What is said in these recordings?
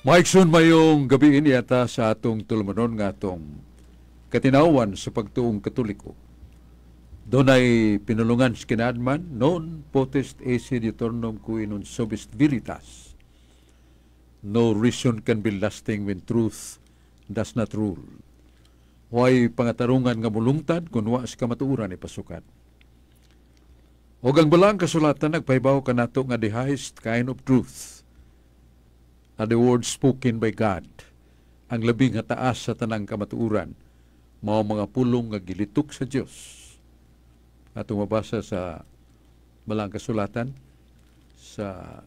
Maikson mayong gabi ini ata sa atong tulumanon nga atong katinawan sa pagtuong Katoliko. Doon ay pinulungan sa kinaadman, non potest esse diuturnum cui non subist veritas. No reason can be lasting when truth does not rule. Huwag pangatarungan nga mulungtad kung wa sa kamatuuran ay pasukan. O ang balang kasulatan nagpahibaw ka nato nga the highest kind of truth are the words spoken by God. Ang labing nga taas sa tanang kamatuuran, mga pulong nga gilitok sa Diyos. Atong mabasa sa balang kasulatan sa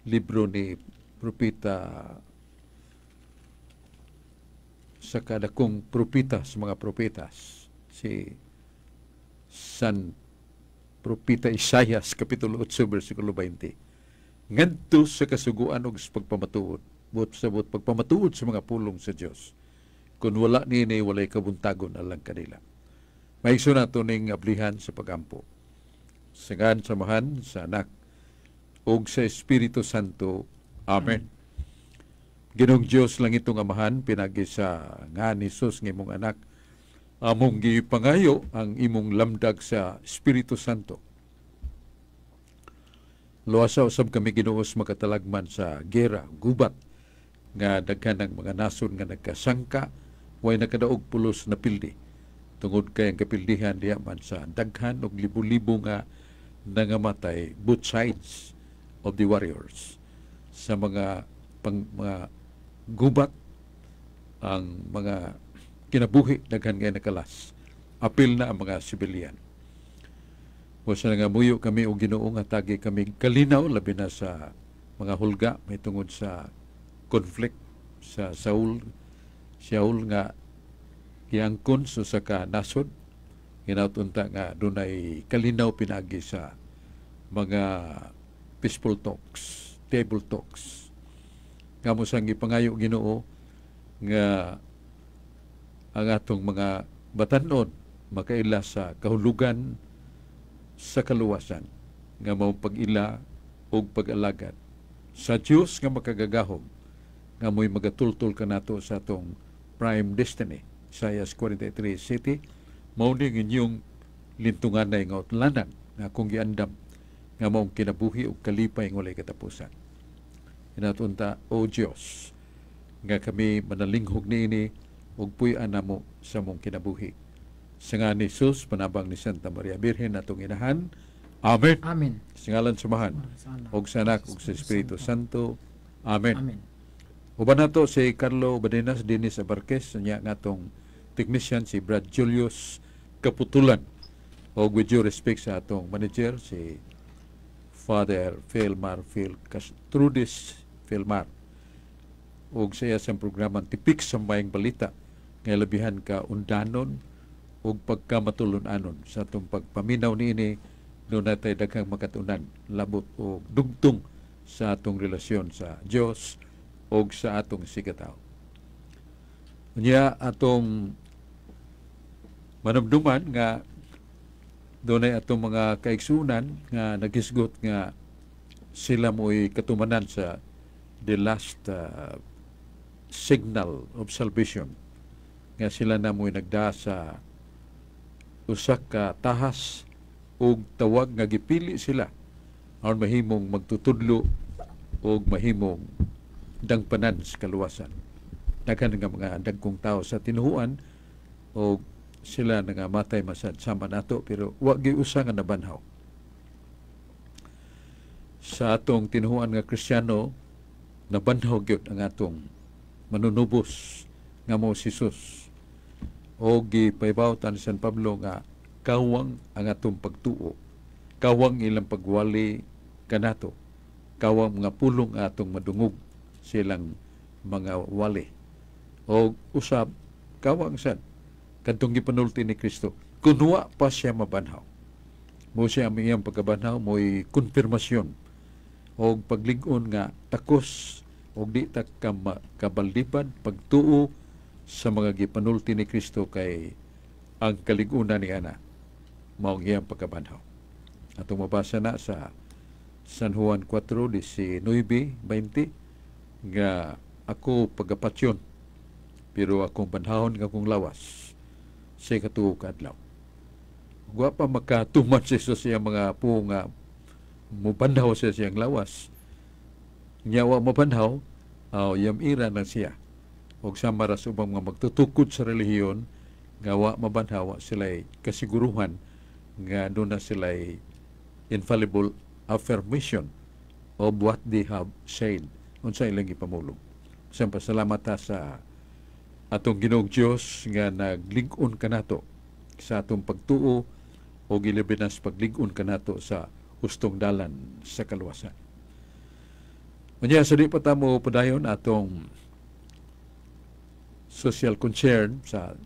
libro ni propeta sa kadakong propeta sa mga propetas, si San Propeta Isaias, Kapitulo 8, versikulo 20. Ngadto sa kasuguan o sa pagpamatuod, sabot pagpamatuod sa mga pulong sa Diyos. Kung wala nini, walay kabuntagon alang kanila. Maigso nato ning ablihan sa pagampo. Sangan samahan sa anak o sa Espiritu Santo. Amen. Ginong Diyos lang itong amahan, pinagi sa nga ni Jesus ng imong anak, among gipangayo ang imong lamdag sa Espiritu Santo. Luwasa usab kami Ginuos makatalagman sa gera, gubat, nga daghan ng mga nason nga nagkasangka, way nakadaog pulos na pildi. Tungod kay ang kapildihan diya man sa daghan og libo-libo nga nangamatay both sides of the warriors. Sa mga gubat, ang mga kinabuhi daghan kay nakalas. Apil na ang mga sibilyan. Wasa nga muyo kami o Ginoo nga tagi kami kalinaw labi na sa mga hulga may tungod sa conflict sa Saul nga giangkon sa ka nasod. Hinautunta nga dunay kalinaw pinagi sa mga peaceful talks, table talks. Ngamo sang gipangayo Ginoo nga ang atong mga batanon makaila sa kahulugan sa kaluwasan nga mao pag-ila o pag-alagad sa Dios nga makagagahom nga mo'y magatultol kanato sa atong prime destiny. Isaias 43:7 mao ning inyong lintunganay nga utlanan nga kung giandam nga maong kinabuhi o kalipay nga walay katapusan. Inatunta, O Dios, nga kami manalinghog niini ug puy-an namo sa mong kinabuhi. Sa ngalan ni Jesus, panabang ni Santa Maria Birhen atong inahan. Amen. Amen. Sa ngalan samahan og sa Anak ug sa Espiritu Santo. Amen. Amen. Uban nato si Carlo Badenas, Dennis Abarquez, niya nga atong technician si Brad Julius Kaputulan. O with due respect sa atong manager si Father Felmar Castrudis Felmar. O sa iya sa programang Tipik sa Mayang Balita nga labihan ka undanon o pagkamatulun-anon sa atong pagpaminaw niini doon natay daghang makatunan labot o dugtong sa atong relasyon sa Dios o sa atong sikataw. Unya atong manumduman nga doon ay atong mga kaigsunan nga nagisgot nga sila mo'y katumanan sa the last signal of salvation nga sila na mo'y nagda sa usak ka tahas o tawag nga gipili sila aron mahimong magtutudlo o mahimong dangpanan sa kaluwasan. Daghan nga mga dagkong tao sa tinuhuan o sila nga matay masad sama nato pero wa gyud usa nga nabanhaw. Sa atong tinuhuan nga Kristiyano nabanhaw gyud ang atong manunubos nga mao si Jesus. O gipahibaw tan San Pablo nga kawang ang atong pagtuo, kawang ilang pagwali kanato, kawang mga pulong atong madungog silang mga wali. O usab kawang sad kadtong gipanulti ni Kristo kunwa pa siya mabanhaw. Mo siya ang iyang pagkabanhaw mo'y konfirmasyon o paglig-on nga takos o di ta kabaldipan pagtuo sa mga gipanulti ni Kristo kay ang kaligunan ni ana maong iyang pagkabanhaw. Atong mabasa na sa San Juan 4:19-20 nga ako pagapatyon pero akong banhahon nga akong lawas sa katuo kadlaw. Wa pa makatuman sa siyang mga po nga mubanhaw sa siyang lawas. Nyawa mabanhaw, yamira na siya. O sa maras ubang mga magtutukod sa relihiyon, nga wa mabanhaw sila'y kasiguruhan nga doon na sila'y infallible affirmation of what they have said unsa ilang ipamulong. Siyempre, salamat ta sa atong Ginoong Diyos nga naglig-on kanato sa atong pagtuo o gilabinas paglig-on kanato sa hustong dalan sa kaluwasan. Unya sa di pa tamo padayon atong social concern sa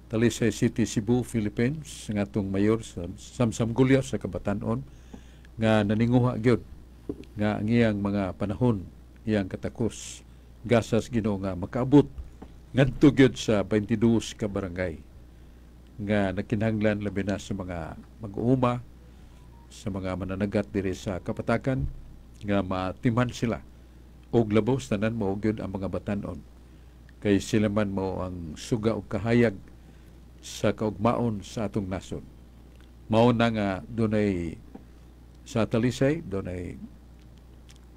Talisay City, Cebu, Philippines, ng atong mayor sa Samsam Gulyas sa Kabatanon nga naninguha gyud nga ang iyang mga panahon iyang katakos gasas Ginoo nga makaabot ngadto gyud sa 22 ka barangay nga nakinahanglan labi na sa mga mag-uuma sa mga mananagat diri sa kapatakan nga matiman sila og labos tanan mo gyud ang mga batan-on kay sila man mo ang suga og kahayag sa kaugmaon sa atong nasod. Mao na nga dunay sa Talisay dunay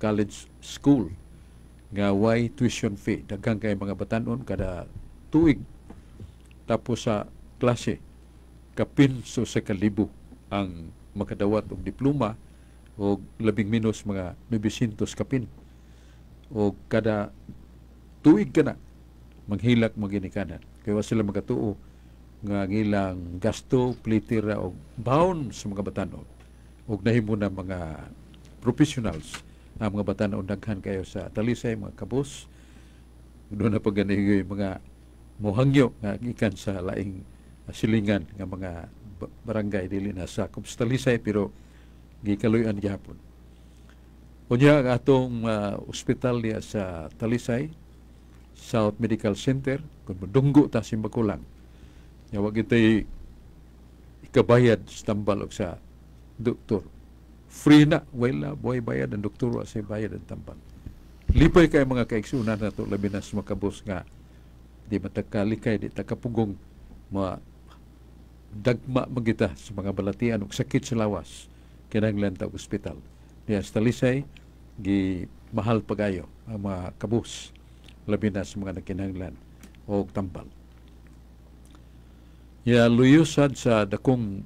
college school nga way tuition fee daghang kay mga batan-on kada tuig tapos sa klase kapinso sa kalibo ang makadawat og diploma o labing minus mga 900 kapin o kada tuig ka na manghilak maginikanan kaya sila magatuo nga ngilang gasto plitira og baon sa mga batan-on og nahimo na mga professionals ang mga batan-on daghan kayo sa Talisay mga kabus doon na pagganigoy mga mohangyo nga gikan sa laing silingan nga mga barangay dili na sakop sa Talisay pero gikaluyan gyapon. Unya ang atong ospital niya sa Talisay South Medical Center kung madunggo ta simbakulang nya wa gitay ikabayad sa tambal og sa doktor. Free na, wala boy bayad ang doktor wa say bayad ang tambal. Lipay kay mga kaigsunan nato labi na sa makabus nga di matakalikay di takapugong mga dagma magita sa mga balatian ug sakit sa lawas kinahanglan ta ospital. Diya sa Talisay gi mahal pagayo ang mga kabus labi na sa mga nagkinahanglan og tambal. Ya luyusad sa dakong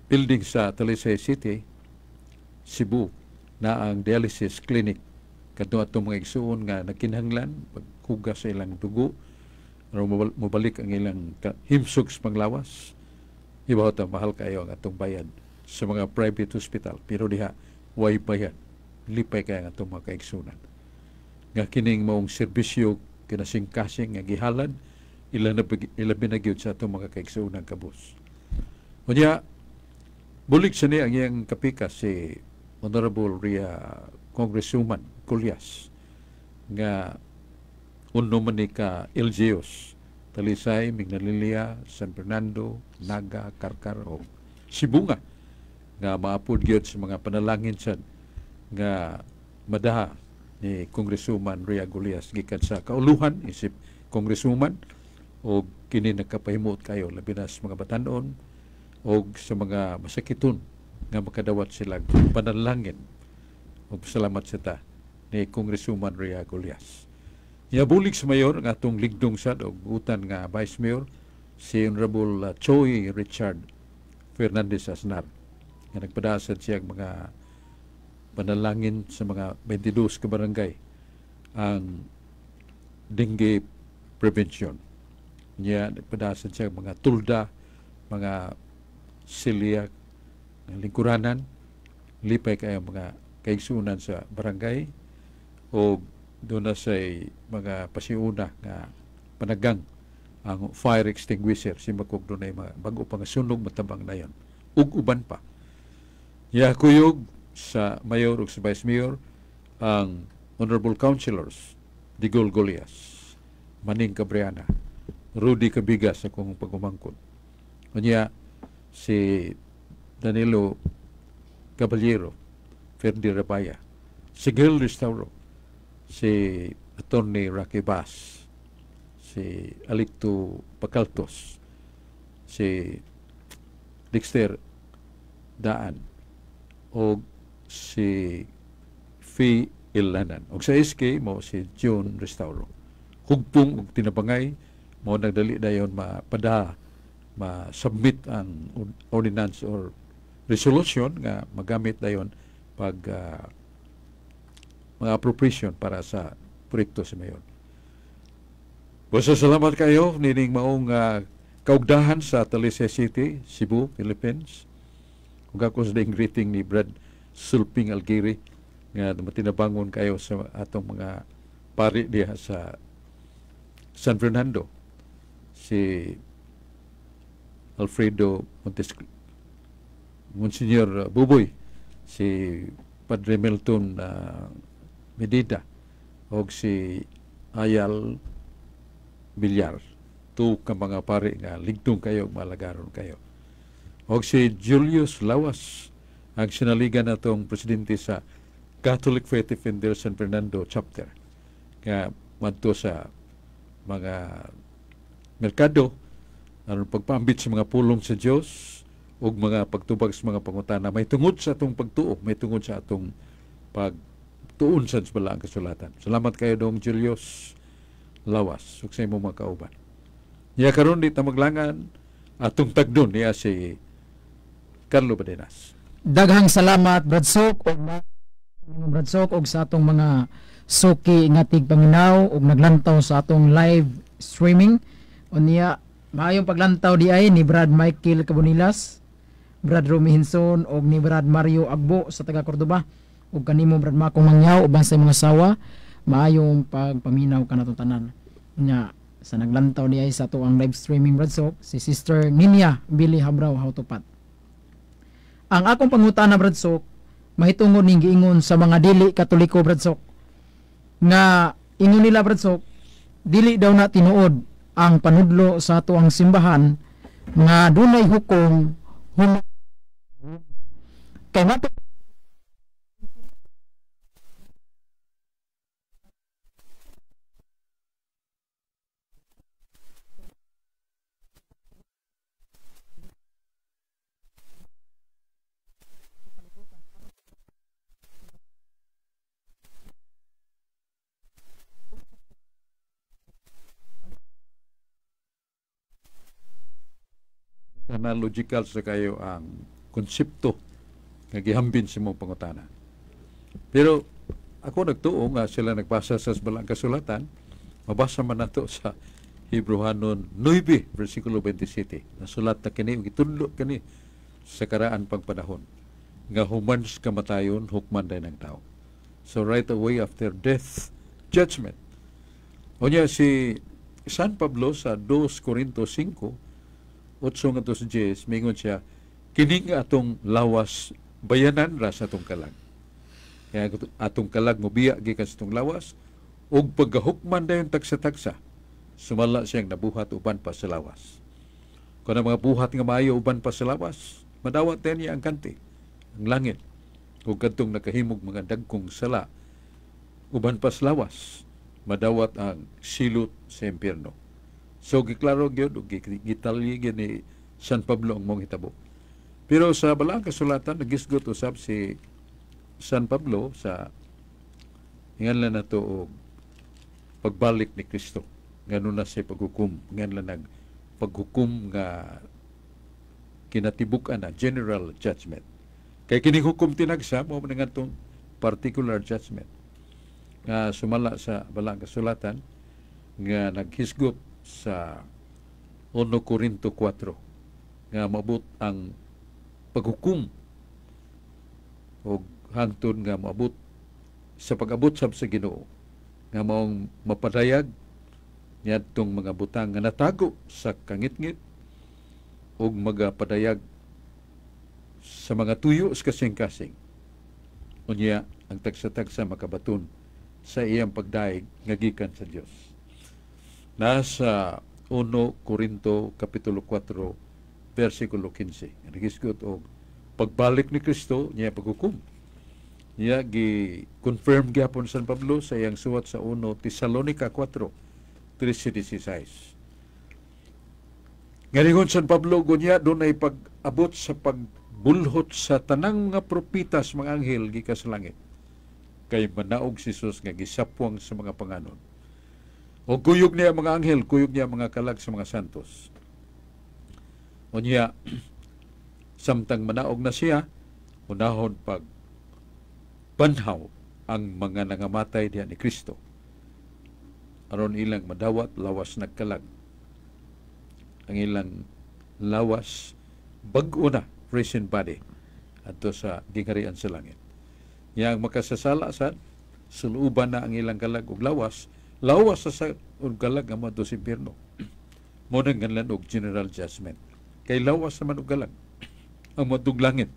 building sa Talisay City, Cebu, na ang dialysis clinic kadto atong mga igsuon nga nagkinahanglan paghugas sa ilang dugo aron mobalik ang ilang himsog sa panglawas. Ibaw ta mahal kayo ang atong bayad sa mga private hospital pero diha way bayad lipay kay ang atong mga kaigsunan nga kining maong serbisyo kinasing-kasing nga gihalad ilabi na gyud sa atong mga kaigsunan kabus. Unya bulig sa niya ang iyang kapikas si Honorable Congresswoman Gulyas nga uno man ni ka LGUs Talisay, Mignalilia, San Fernando, Naga, Karkar o Cebu nga maapod gyud sa mga panalangin sad nga madaha ni Congresswoman Rhea Gulyas gikan sa kauluhan isip Congresswoman o kini nagkapahimot kayo labi na sa mga batan-on o sa mga masakiton nga makadawat sila panalangin o salamat sa ta ni Congresswoman Rhea Gulyas. Bulig sa mayor ang atong ligdong sad o utan nga Vice Mayor si Honorable Choi Richard Fernandez Asnar nga nagpadasad siya mga panalangin sa mga 22 ka barangay ang dengue prevention. Niya nagpadasad siya mga tulda, mga silyak, lingkuranan, lipay kayo mga kaigsunan sa barangay o doon na sa mga pasiuna nga panagang ang fire extinguisher si makog doon ay mga bago pang sunog matabang na yan ug uban pa. Kuyog sa mayor ug sa vice mayor ang honorable councilors Digol Golias, Maning Cabriana, Rudy Cabigas sa kong pagumangkot. Kanya si Danilo Caballero, Ferdi Rabaya, si Gil Restauro, si Attorney Rocky Bass, si Alito Pacaltos, si Dexter Daan, o si Fee Ilanan. O sa SK mo si John Restauro. Hugpong og tinabangay mo nagdali dayon ma-submit ang ordinance or resolution nga magamit dayon pag mga appropriation para sa proyekto sa mayon. Basta salamat kayo nining maong kaugdahan sa Talisay City, Cebu, Philippines. Ug ako sa ding greeting ni Brad Sulping Algiri nga matinabangon kayo sa atong mga pari diha sa San Fernando. Si Alfredo Monsignor Buboy, si Padre Milton Medida, o si Ayal Villar. Tu ka mga pari nga ligtong kayo, malagaron kayo. O si Julius Lawas, ang sinaligan natong presidente sa Catholic Faith Defender San Fernando chapter. Nga madto sa mga merkado, aron pagpaambit sa mga pulong sa Dios ug mga pagtubag sa mga pangutana, may tungod sa atong pagtuo, may tungod sa atong pagtuon sa balaang kasulatan. Salamat kayo dong Julius Lawas, ug sa imong mga kauban. Niya karon di ta maglangan atong tagdon niya si Carlo Badenas. Daghang salamat Bradsok og sa atong mga suki nga tigpaminaw ug naglantaw sa atong live streaming. Unya maayong paglantaw di ay ni Brad Michael Cabonilas, Brad Romy Hinson og ni Brad Mario Agbo sa taga Cordoba ug kanimo Brad Makong Mangyaw uban sa mga sawa. Maayong pagpaminaw kanatong tanan. Unya sa naglantaw di ay sa ato ang live streaming Bradsok si Sister Ninia Billy Habraw Hautupat. Ang akong pangutana Bradsok mahitungod ning giingon sa mga dili Katoliko Bradsok nga ingon nila Bradsok dili daw na tinuod ang panudlo sa ato ang simbahan nga dunay hukom kay mato na logical sa kayo ang konsepto nga gihambin sa mong pangutana. Pero ako nagtuo nga sila nagbasa sa balang kasulatan, mabasa man nato sa Hebrehanon 9 versikulo 27. Nasulat na kini ug itudlo kini sa karaan pagpanahon nga human sa kamatayon hukman din ng tao. So right away after death, judgment. Unya si San Pablo sa 2 Corinto 5 8-10, mingon siya, kining atong lawas bayanan ra sa atong kalag. Kaya atong kalag mo biya gikan sa atong lawas, ug pagahukman dayon tagsa-tagsa, sumala siyang nabuhat uban pa sa lawas. Kung ang mga buhat nga maayo uban pa sa lawas, madawat din niya ang kanti, ang langit, ug kadtong nakahimog mga dagkong sala, uban pa sa lawas, madawat ang silot sa impyerno. So, giklaro gyud ug gitalye ni San Pablo ang mong hitabo. Pero sa balaang kasulatan, nagisgot usab si San Pablo sa hinganlan nato og pagbalik ni Kristo. Ngano na siya paghukom, nganlan paghukom nga kinatibuk-an na general judgment. Kay kining hukom tinagsa mo man ngadtong particular judgment nga sumala sa balaang kasulatan nga naghisgot sa 1 Corinto 4 nga maabot ang paghukom o hangtod nga maabot sa pag-abot sab sa Ginoo nga maong mapadayag niadtong mga butang nga natago sa kangitngit o magapadayag sa mga tuyo sa kasing-kasing. Unya ang tagsa-tagsa makabaton sa iyang pagdaig nga gikan sa Dios. Nasa 1 Corinto Kapitulo 4 versikulo 15. Nagisgot og pagbalik ni Kristo niya paghukom. Niya gi-confirm gyapon San Pablo sa iyang suwat sa 1 Tesalonica 4:13-16. Ngalingon San Pablo gunya doon ay pag-abot sa pagbulhot sa tanang mga propitas mga anghel gikan sa langit. Kay manaog si Jesus nga gisapwang sa mga panganon. O kuyog niya mga anghel, kuyog niya mga kalag sa mga santos. O niya, samtang manaog na siya, unahon pag banhaw ang mga nangamatay diha ni Kristo. Aron ilang madawat, lawas nagkalag. Ang ilang lawas, bag-o na, risen body, ato sa gingarian sa langit. Yang makasasala sad, suluban na ang ilang kalag ug lawas sa ug kalag ang mga sa impyerno. Mo nang ganlan og general judgment. Kay lawas naman og kalag ang mga langit.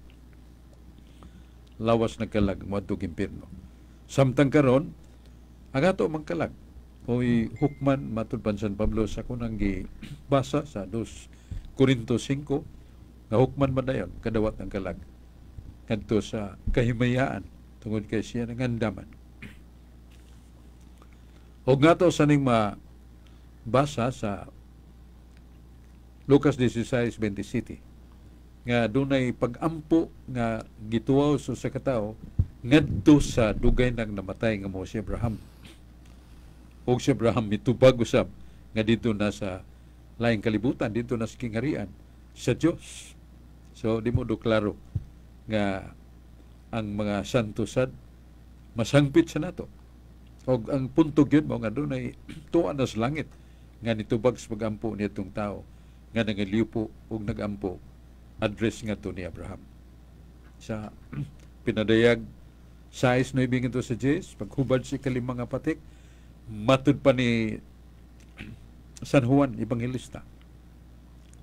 Lawas na kalag ang mga impyerno. Samtang karon, ang ato mang kalag, oy hukman matud pa San Pablo sa kunang gibasa sa 2 Corinto 5 nga hukman man dayon kadawat ang kalag kadto sa kahimayaan tungod kay siya nangandaman. Og ngato sa ning mabasa sa Lucas 16:27 nga dunay pag-ampo nga gituaw sa katao ngadto sa dugay nang namatay nga mo si Abraham. Og si Abraham mitubag usab nga dito na sa laing kalibutan, dito na sa kingharian sa Dios. So di mo do klaro nga ang mga santo sad masangpit sa nato. Og ang punto gyud mo nga dunay tuwa na sa langit nga nitubag sa pagampo nitong tao nga nagaliupo og nagampo address nga to ni Abraham. Sa pinadayag 6:9 to sa Jes, paghubad si kalimang nga patik, matud pa ni San Juan Evangelista,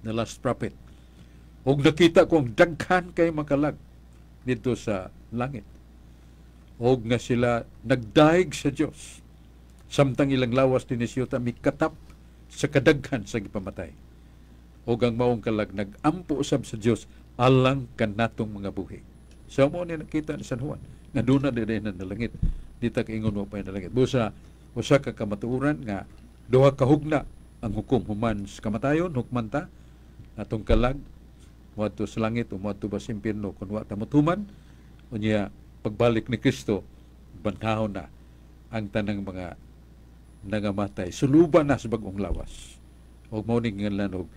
the last prophet. Og nakita ko ang daghan kay makalag dito sa langit. Og nga sila nagdaig sa Dios. Samtang ilang lawas din siyota mikatap sa kadaghan sa gipamatay. Og ang maong kalag nagampo usab sa Dios alang kanatong mga buhi. So mo ni nakita ni San Juan nga duna dire na langit. Dita kaingon mo pa na langit. Busa usa ka kamatuoran nga duha ka hugna ang hukom human sa kamatayon hukman ta atong kalag moadto sa langit o moadto ba sa impierno kun wa ta matuman unya pagbalik ni Kristo banhahon na ang tanang mga nangamatay suluban na sa bag-ong lawas og mao ning ngalan og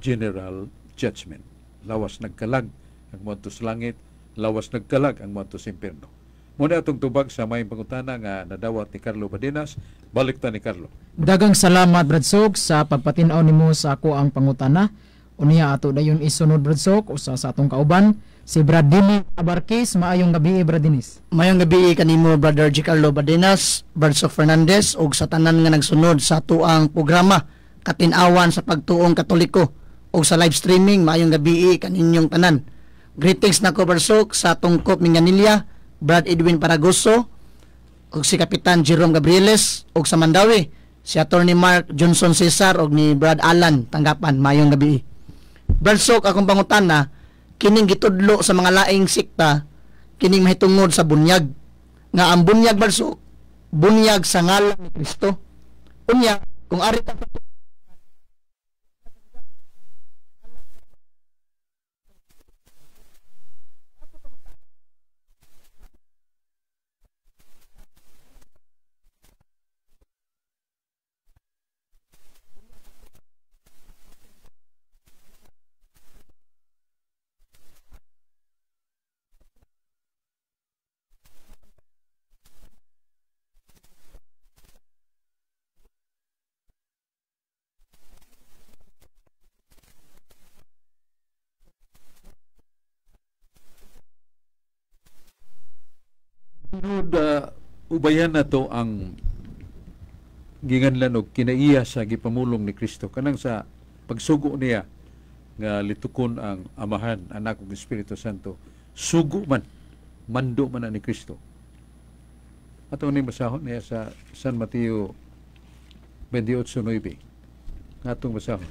general judgment. Lawas nagkalag ang moadto sa langit, lawas nagkalag ang moadto sa impierno. Muna itong tubag sa may pangutana nga nadawat ni Carlo Badenas. Balik ta ni Carlo. Dagang salamat Brad Sok sa pagpatinaw nimo sa ako ang pangutana. Unya ato dayon isunod Brad Sok usa sa atong kauban si Brad Dini Abarkis. Maayong gabi Brad Dinis. Mayong gabi kanimo Brother Giancarlo Badenas, Brad Sok Fernandez ug sa tanan nga nagsunod sa ato ang programa Katin-awan sa Pagtuong Katoliko ug sa live streaming. Maayong gabi kaninyong tanan. Greetings nako Brad Sok sa tungkop Minganilla, Brad Edwin Paragoso ug si Kapitan Jerome Gabrieles ug sa Mandawi si Attorney Mark Johnson Cesar ug ni Brad Alan tanggapan. Mayong gabi. Brad Sok, akong pangutana, kining gitudlo sa mga laing sikta kining mahitungod sa bunyag nga ang bunyag Brad Sok, bunyag sa ngalan ni Kristo. Unya kung ari ta Ubayan na to ang ginganlan og kinaiya sa gipamulong ni Kristo kanang sa pagsugo niya nga litukon ang Amahan, Anak ug Espiritu Santo. Sugo man, mando man na ni Kristo. Ato ni basahon niya sa San Mateo 28:9. Atong basahon.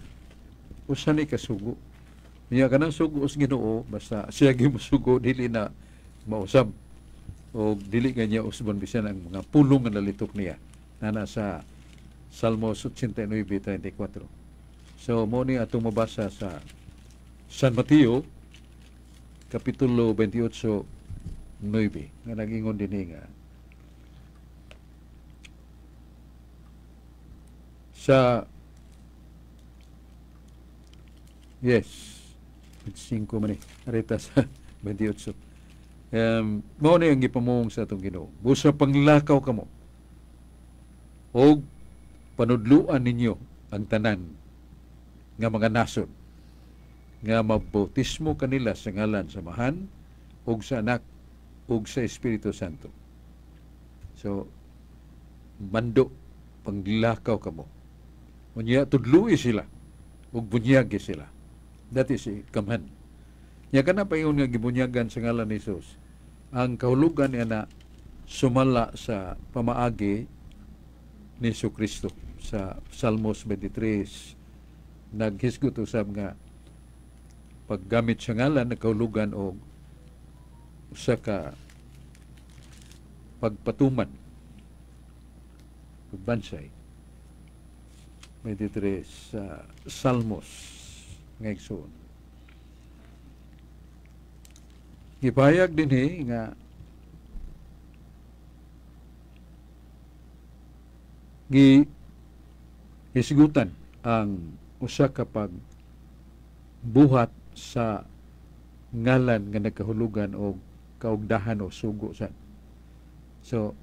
Usa ni kasugo. Niya kanang sugo sa Ginoo basta siya gyud mosugo dili na mausab. o dili kanya usbon bisan ang mga pulong nga nalitok niya na nasa Salmos 89:34. So mo ni atong mabasa sa San Mateo kapitulo 28:9 nga nagingon dinhi nga sa 5 man ni arita sa 28. Mao na yung gipamong sa atong Ginoo. Busa panglakaw kamo og panudluan ninyo ang tanan nga mga nasod nga mabautismo kanila sa ngalan sa Amahan ug sa Anak ug sa Espiritu Santo. So mando panglakaw kamo. Unya tudluy sila ug bunyagi sila. That is command. Nya kana pa yung nga gibunyagan sa ngalan ni Jesus. Ang kahulugan niya na sumala sa pamaagi ni Jesucristo sa Salmos 23 naghisgot usab nga paggamit sa ngalan nagkahulugan og usa ka pagpatuman pagbansay 23 sa Salmos nga igsoon. Gipahayag dinhi nga hisigutan ang usa ka pagbuhat sa ngalan nga nagkahulugan o kaugdahan o sugo sa. So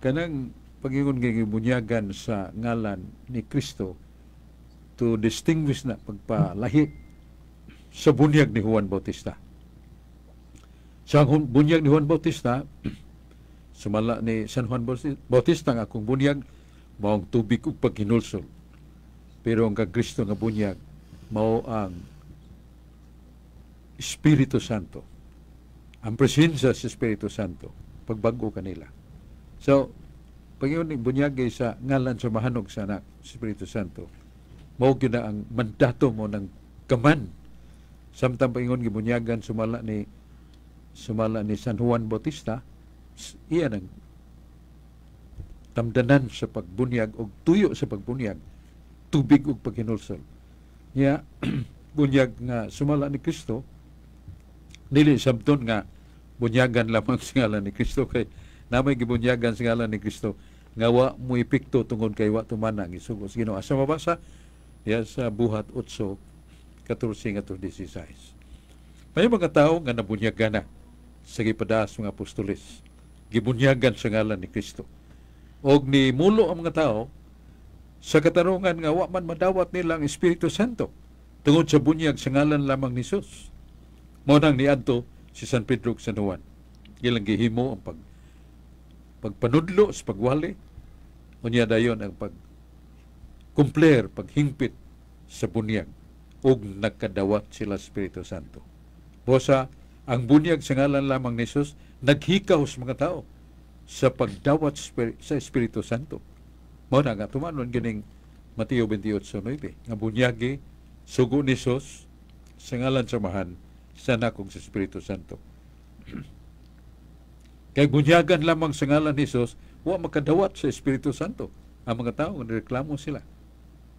kanang pagingon nga gibunyagan sa ngalan ni Kristo to distinguish na pagpalahi sa bunyag ni Juan Bautista. Sa bunyag ni Juan Bautista, sumala ni San Juan Bautista nga akong bunyag, maong tubig ug paghinulsol. Pero ang kag Kristo nga bunyag, mao ang Espiritu Santo. Ang presensya sa Espiritu Santo, pagbago kanila. So, pag-iyon ni bunyagay sa ngalan sa mahanog sa Anak, Espiritu Santo, mao gyud na ang mandato mo ng kaman. Samtang pag-ingon gibunyagan sumala ni San Juan Bautista, iya nang tamdanan sa pagbunyag o tuyo sa pagbunyag, tubig ug paghinulsol. Nya bunyag nga sumala ni Kristo, dili sabton nga bunyagan lamang sa ngalan ni Kristo kay namay gibunyagan sa ngalan ni Kristo nga wa mo epekto tungod kay wa tumana ang isugo sa Ginoo. Asa mabasa ya sa Buhat 8:14-16. May mga tao nga nabunyagan na sa gipadaas mga apostoles, gibunyagan sa ngalan ni Kristo. Og ni mulo ang mga tao sa katarungan nga wa man madawat nila ang Espiritu Santo tungod sa bunyag sa ngalan lamang ni Jesus. Mao nang niadto si San Pedro ug San Juan. Ilang gihimo ang pagpanudlo sa pagwali, unya dayon ang pag-kumpler, paghingpit sa bunyag ug nagkadawat sila sa Espiritu Santo. Bosa, ang bunyag sa ngalan lamang ni Jesus naghikaw sa mga tao sa pagdawat sa Espiritu Santo. Mao na nga tumanon gining Mateo 28:9 nga bunyagi sugo ni Jesus sa ngalan sa Amahan, sa Anak ug sa Espiritu Santo. Kay bunyagan lamang sa ngalan ni Jesus, wa makadawat sa Espiritu Santo. Ang mga tao nireklamo sila.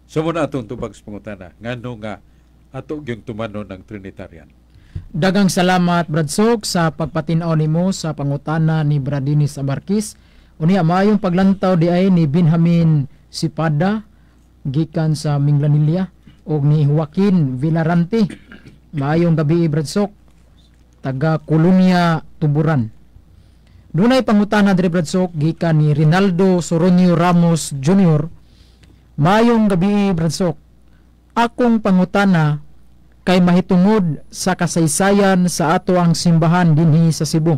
Sa muna atong tubag sa pangutana, ngano nga ato gyung tumanon ng Trinitarian. Dagang salamat Brad Sok sa pagpatinaw nimo sa pangutana ni Bradinis Abarkis. Unya maayong paglantaw di ay ni Benjamin Sipada gikan sa Minglanilla og ni Joaquin Villarante. Maayong gabi Brad Sok, taga Colonia Tuburan. Dunay pangutana diri Brad Sok gikan ni Rinaldo Soronio Ramos Jr. Maayong gabi Brad Sok. Akong pangutana kay mahitungod sa kasaysayan sa ato ang simbahan dinhi sa Cebu.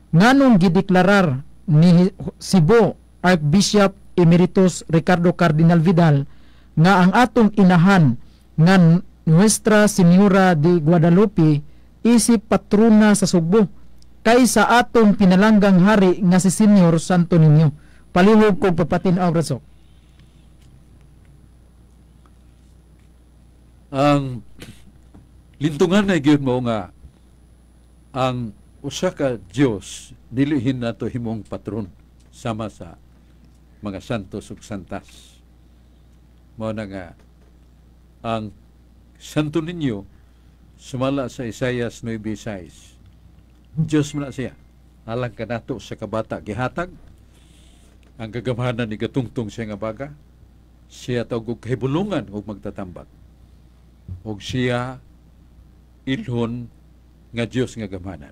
Nganong gideklarar ni Cebu Archbishop Emeritus Ricardo Cardinal Vidal nga ang atong inahan nga Nuestra Señora de Guadalupe isip patrona sa Sugbo kaysa atong pinalanggang hari nga si Senyor Santo Niño. Palihog kong papatinaw Brad Sok. Ang lintungan na gyud mo nga ang usa ka Dios dilihin nato himong patron sama sa mga santos ug santas. Mao na nga ang Santo Niño sumala sa Isaias 9:6. Dios man na siya. Alang kanato sa kabata gihatag ang kagamhanan ni gatungtong siya nga baga. Siya tawag og kahibulungan ug magtatambag. Og siya ilhon nga Dios nga gamhanan.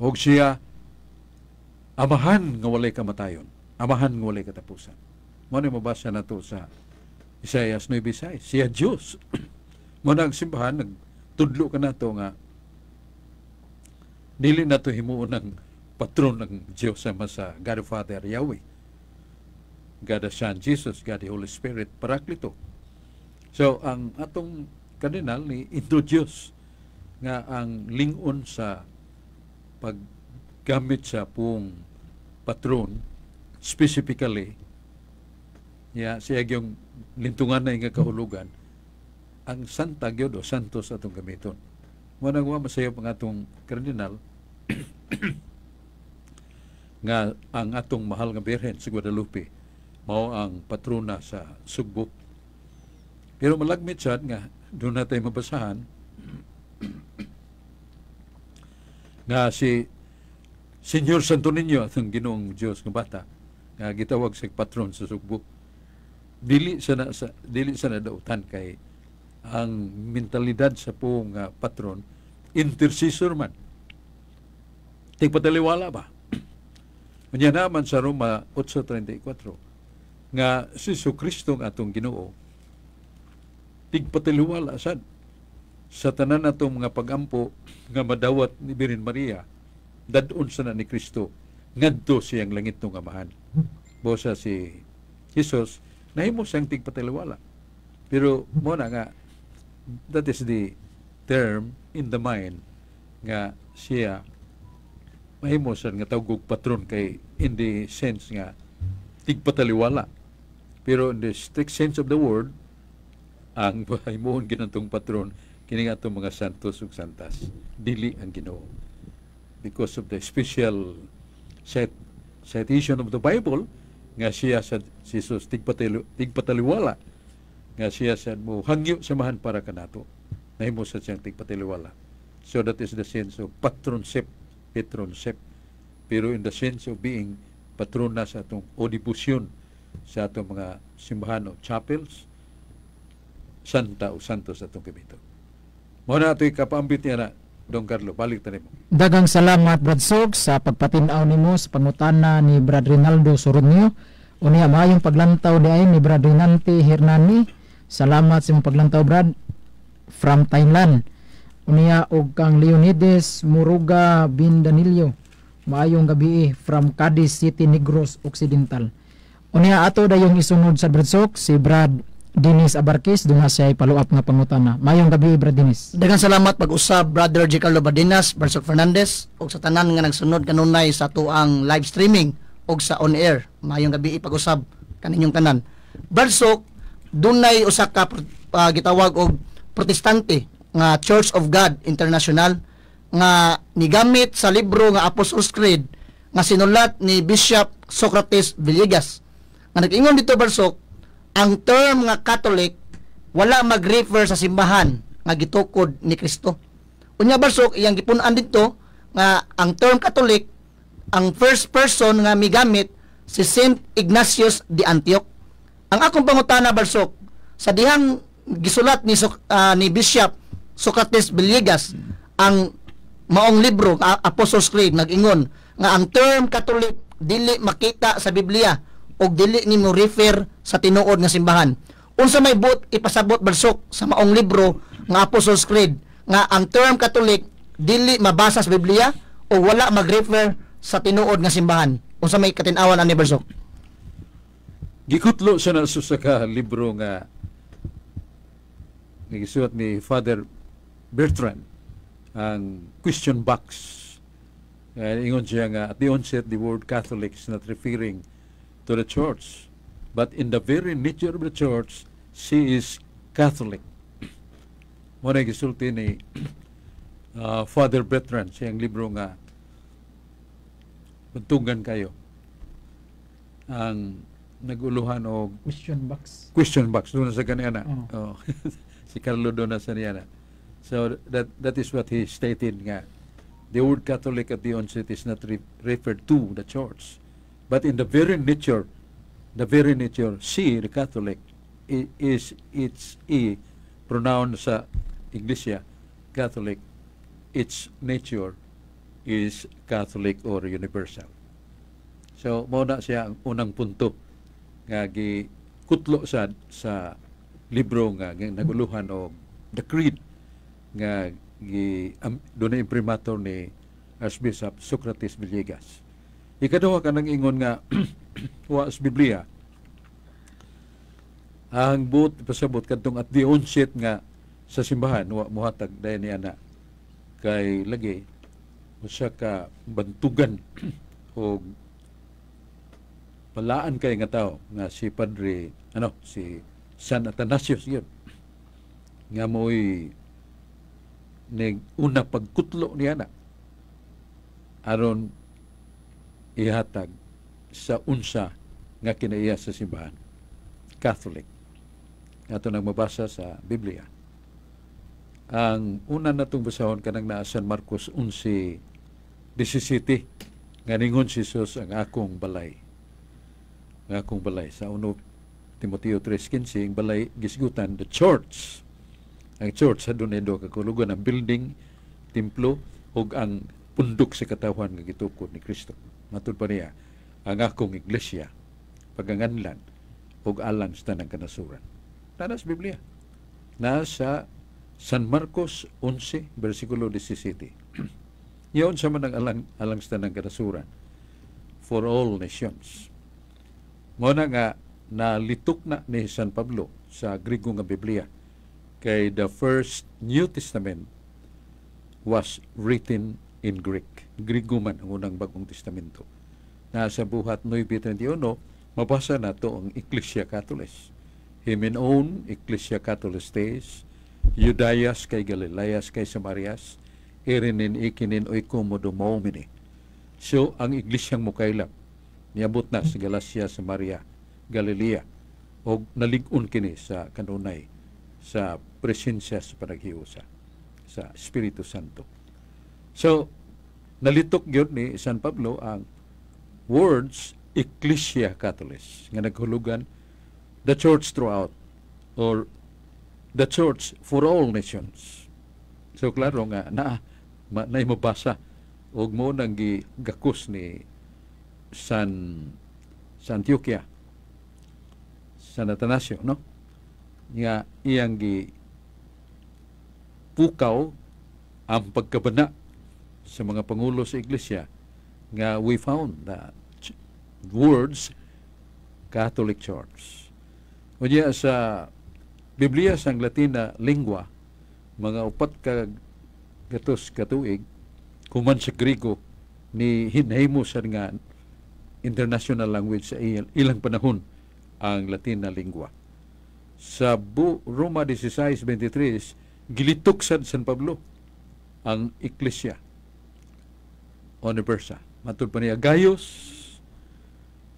Og siya amahan nga walay kamatayon, amahan nga walay katapusan. Mo ni mabasa nato sa Isaias 9:6. Siya Dios. Mo nang simbahan nagtudlo ka nato nga dili nato himuon ng patron ng Dios sama sa God the Father Yahweh, God the Son Jesus, God the Holy Spirit Paraklito. So ang atong kardinal ni introduce nga ang lingon sa paggamit sa pong patron specifically siya yung lintungan na nga kahulugan ang Santa gyud o Santos atong gamiton. Munang masayop ang atong kardinal nga ang atong mahal nga Birhen sa Guadalupe mao ang patrona sa Sugbo. Pero malagmit sad nga doon natin mabasahan nga si Senyor Santo Niño atong Ginoong Dios nga bata nga gitawag sa patron sa Sugbo. Dili sa nadautan kay ang mentalidad sa pong patron intercessor man. Tigpataliwala ba? Kanya naman sa Roma 8:34 nga si Kristo ang atong Ginoo tigpataliwala sad sa tanan natong mga pagampo nga madawat ni Birhen Maria dadon sa na ni Kristo ngadto siyang langit ng amahan. Bosa si Jesus nahimo siyang tigpataliwala. Pero mo na nga that is the term in the mind nga siya mahimo sad nga tawgog patron kay in the sense nga tigpataliwala. Pero in the strict sense of the word ang mahimoon ginantong patron kini nga atong mga santos ug santas dili ang Ginoo because of the special citation of the Bible nga siya sa Jesus tigpataliwala nga siya sa mo hangyo samahan para kanato nahimo sa siyang tigpataliwala. So that is the sense of patronship. Pero in the sense of being patrona sa atong o debusyon sa atong mga simbahan o chapels santa o santos atong gamiton. Mao na ato'y kapaambit niya na Don Carlo, balik tayo mo. Dagang salamat Brad Sog sa pagpatinaw nimo sa pangutana ni Brad Rinaldo Soronio. Unya maayong paglantaw ni Brad Rinante Hernani. Salamat sa imong paglantaw Brad from Thailand. Unya og kang Leonides Muruga bin Danilio. Maayong gabi from Cadiz City, Negros Occidental. Unya ato dayong isunod sa Brad Sog si Brad Dennis Abarquez dunga siya follow-up nga pangutana. Mayong gabi Brad Dennis. Daghang salamat pag-usab Brother Giancarlo Badinas, Barsok Fernandez ug sa tanan nga nagsunod kanunay sa tuang live streaming ug sa on air. Mayong gabi pag-usab kaninyong tanan. Barsok dunay usa ka gitawag og protestante nga Church of God International nga nigamit sa libro nga Apostles' Creed nga sinulat ni Bishop Socrates Villegas. Nga nag-ingon dito Barsok ang term nga Catholic wala mag-refer sa simbahan nga gitukod ni Kristo. Unya Barsok iyang gipun-an dito nga ang term Catholic ang first person nga migamit si Saint Ignatius de Antioch. Ang akong pangutana Barsok sa dihang gisulat ni Bishop Socrates Villegas ang maong libro Apostles' Creed nag-ingon nga ang term Catholic dili makita sa Biblia o dili nimo refer sa tinuod nga simbahan. Unsa may ipasabot Barsok sa maong libro nga Apostles' Creed nga ang term Catholic dili mabasa sa Biblia o wala mag-refer sa tinuod nga simbahan. Unsa may katin-awan ani Barsok? Gikutlo sa naso sa ka libro nga nagisulat ni Father Bertrand ang question box. Ingon siya nga at the onset the word Catholic is not referring to the church but in the very nature of the church she is Catholic. Mo na gisulti ni Father Bertrand, siyang libro nga Bantugan Kayo, ang naguluhan o Question box. question box doon sa kanya na. Oh. Oh. Si Carlo doon sa niya na. So that is what he stated nga. The word Catholic at the onset is not referred to the church, but in the very nature, see, the Catholic it's a pronoun sa Iglesia, Catholic, its nature is Catholic or universal. So mao na siya ang unang punto nga gikutlo sa libro nga naguluhan og The Creed nga doon na imprimatur ni Archbishop Socrates Villegas. Ikaduha ka nang ingon nga wa sa Biblia ang buot pasabot kadtong at the onset nga sa simbahan wa mohatag dayon niya na kay lagi usa ka bantugan o palaan kay nga tao nga si Padre si San Athanasius yun nga mo'y una pagkutlo niya na aron ihatag sa unsa nga kinaiya sa simbahan Catholic. Ato nang mabasa sa Biblia. Ang una natong basahon kanang naa San Marcos 11:17 nga ningon si Jesus ang akong balay. Ang akong balay sa 1 Timoteo 3:15 ang balay gisgutan the church. Ang church sa doon ka kulugan ang building, templo, o ang pundok sa katawan nga gitukod ni Kristo. Matud pa niya, ang akong iglesia, paganganlan, o alang sa tanang kanasuran. Nana sa Biblia. Nasa San Marcos 11, versikulo 17. Iyon sa man ang alang sa tanang kanasuran for all nations. Muna nga, nalitok na ni San Pablo sa Grigo nga Biblia kay the first New Testament was written in Greek. Grigo man ang unang Bagong Testamento. Nasa buhat 9:21, mabasa na to ang Ecclesia Catholis. Himenon Ecclesia Catholistes, Judaias kay Galileas kay Samarias, irinin ikinin oy komodo maumini. So, ang iglesyang mukailam, niabot na sa Galacia, Samaria, Galilea, o nalig-un kini sa kanunay sa presensya sa panaghiusa sa Espiritu Santo. So, nalitok yun ni San Pablo ang words Ecclesia Catholis nga naghulugan the church throughout or the church for all nations. So, klaro nga na mabasa og mo nang gigakos ni San Antioquia, San Atanasio, no? Nga iyang pukaw ang pagkabana sa mga pangulo sa iglesia nga we found the words Catholic Church. Unya sa Biblia sang Latin na lingua, mga 4 ka gatos katuig, kuman sa Grigo, ni hinahimo nga international language sa ilang panahon ang Latin na lingua. Sa Roma 16:23, gilitok San Pablo ang Iglesia Universa. Matud pa niya, Gaius,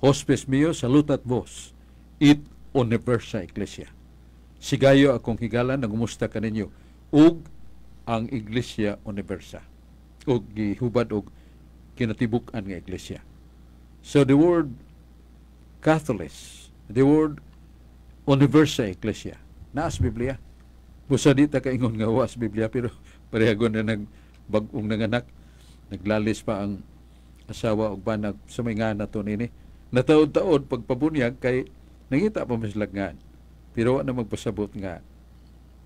hospes mio, salutat vos, it Universa Iglesia. Si Gayo akong higalan, nagumusta ka ninyo, ug ang Iglesia Universa. Ug gihubad og kinatibuk-an nga Iglesia. So the word Catholic, the word Universa Iglesia, naas Biblia. Busa di ta kaingon nga was Biblia, pero parehagon na nagbag-ong nanganak, naglalis pa ang asawa o banag sa may nga na to nini. Nataod-taod pagpabunyag kay nangita pa maslagnan. Pero na magpasabot nga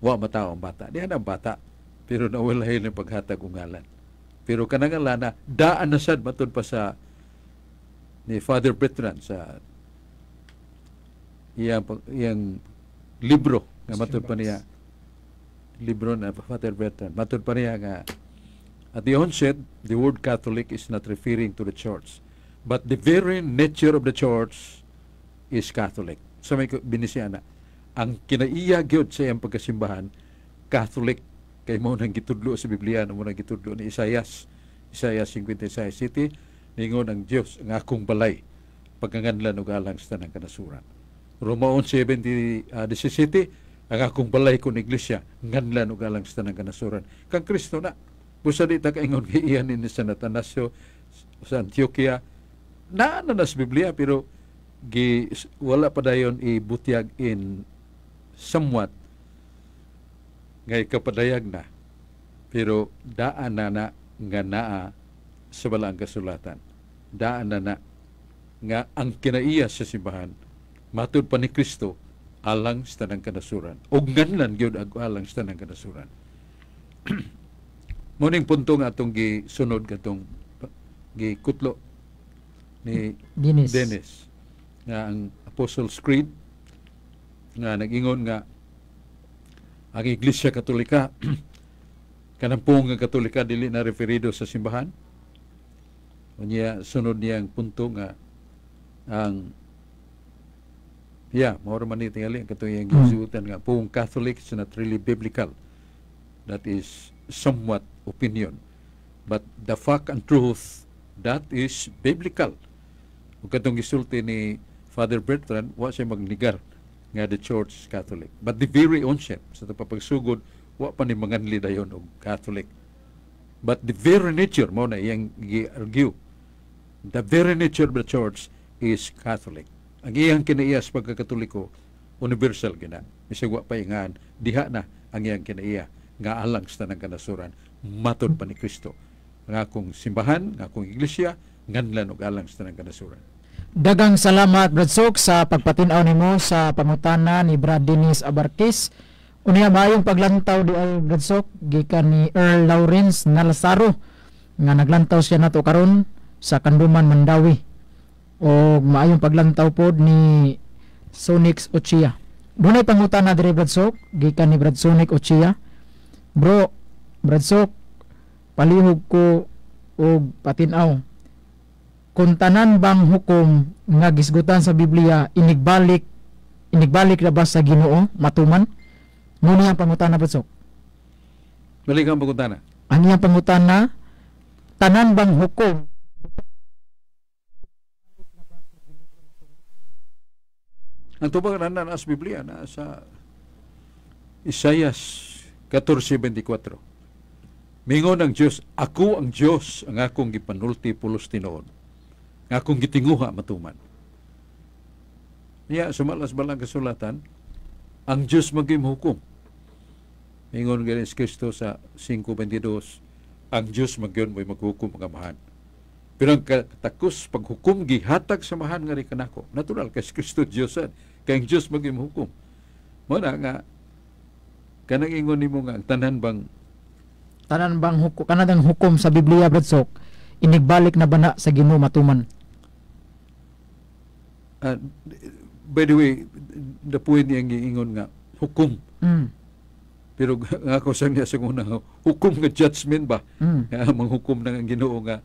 wa matao ang bata. Diyan ang bata, pero nawalahin ng paghatag ungalan. Pero kanangala na daan na sad matud pa sa ni Father Bertrand sa iyang libro nga matud pa niya libro na Father Bertrand. Matud pa niya nga at the onset, the word Catholic is not referring to the church, but the very nature of the church is Catholic. So may binisya na ang kinaiya gyud sa iyang pagkasimbahan Catholic kay mo nang gitudlo sa Biblia, mo nang gitudlo ni Isaias 56:7, ningon ang Dios ang akong balay pagkanganlan og alang sa tanang kanasuran. Roma 11:17, ang akong balay kon iglesia nganlan og alang sa tanang kanasuran. Kang Kristo na busa di ta kaingon giiyan ni San Atanasio sa Antioquia na sa Biblia, pero wala pa dayon ibutyag in somewhat ngay kapadayag na, pero daan na nga naa sa balaang kasulatan, daan na nga ang kinaiya sa simbahan matud pa ni Kristo alang sa tanang kanasuran ug nganlan gyud alang sa tanang kanasuran. Muning punto nga atong gisunod katong gikutlo ni Dennis nga ang Apostles' Creed nga nag-ingon nga ang Iglesia Katolika kanampong nga Katolika dili na referido sa simbahan. Unya sunod niya ang punto nga ang more man ni tingali ang katong yung gisutan nga pong Catholic is not really biblical. That is somewhat opinion, but the fact and truth that is biblical. Ug katong gisulti ni Father Bertrand, wa siya magnigar nga the Church Catholic. But the very onset, sa papagsugod, wa pa ni manganli dayon og Catholic. But the very nature, mo na iyang gi-argue, the very nature of the Church is Catholic. Ang iyang kinaiya sa pagkakatoliko, universal gina. Bisag wa pa ingaan, diha na ang iyang kinaiya nga alang sa tanang kanasuran, matod pa ni Kristo. Ang akong simbahan, ang akong iglesia, nganlan og alang sa tanang kanasuran. Dagang salamat Brad Sok sa pagpatinaw nimo sa pangutana ni Brad Dennis Abarquez. Unya maayong paglantaw di ay Brad Sok gikan ni Earl Lawrence Nalazaro nga naglantaw siya nato karon sa Kanduman, Mandawi. O maayong paglantaw pod ni Sonix Ochia. Dunay pangutana diri Brad Sok gikan ni Brad Sonic Ochia. Bro, Brad Sok, palihog ko og patinaw. Kung tanan bang hukom nga gisgutan sa Biblia inigbalik na ba sa Ginoo matuman? Muna ang pangutana Brad Sok. Balik ang pangutana. Ang iyang pangutana, tanan bang hukom ang tubag na sa Biblia na sa Isaias 14:24. Mingon ang Dios, ako ang Dios, ang akong gipanulti pulos tinuod. Nga akong gitinguha matuman. Niya sumalas balang kasulatan, ang Dios maghimukom. Mingon galing si Kristo sa 5:22, ang Dios magyon mo'y maghukom ang amahan. Pero ang katakos paghukom gihatag sa mahan nga ri kanako. Natural kay si Kristo Diosan, kay ang Dios maghimukom. Mo na nga kanang ingon nimo nga ang tanan bang hukom kanang hukom sa Biblia Brad Sok inigbalik na bana sa Ginoo matuman? By the way, the point niya giingon nga hukom. Pero nga ako sang niya sa unang hukom nga judgment ba? Nga manghukom na ang Ginoo nga